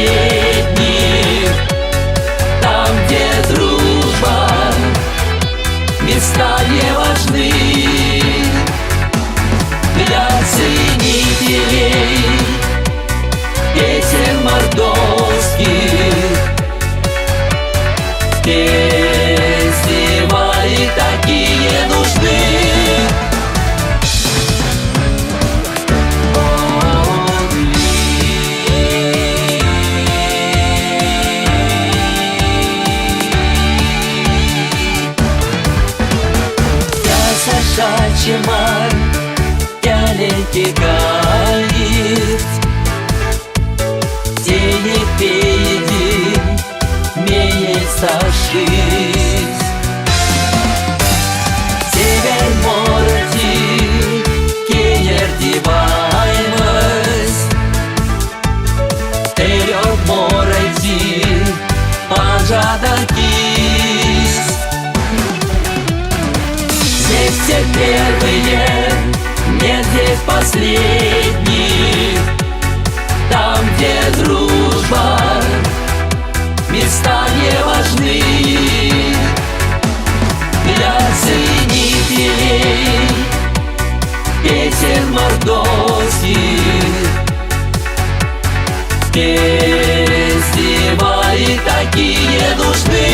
последних, там, где дружба, места не важны. Для ценителей песен мордовских фестивали такие нужны. Чемар тяленький гаит, денег впереди меняется жизнь. Север мороти, кенер диваймость, вперед мороти, пожадакис. Здесь все первые, нет здесь последних, там, где дружба, места не важны. Для ценителей песен мордовских фестивали такие нужны.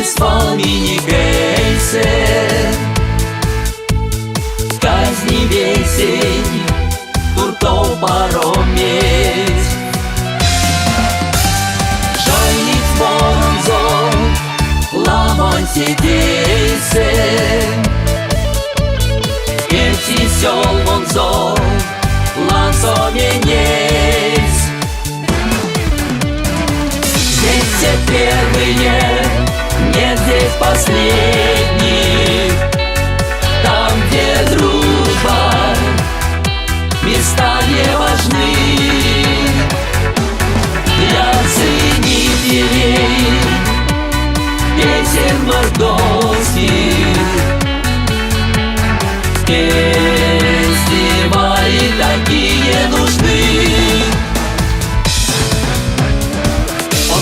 Спал мини-гейсе, казни весень, туртов паром медь. Жальник Монзо, Ламонтидейсе, Керти сел Монзо, Лансо Менейс. Здесь все первые, нет здесь последних, там, где дружба, места не важны. Для ценителей песен мордовских фестивали такие нужны.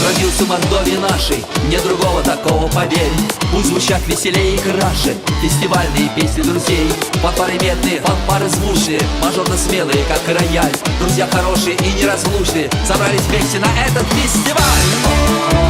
Родился в Мордовии нашей, мне другого такого, поверь. Пусть звучат веселее и краше фестивальные песни друзей. Фанфары медные, фанфары звучные, мажорно смелые, как рояль. Друзья хорошие и неразлучные собрались вместе на этот фестиваль.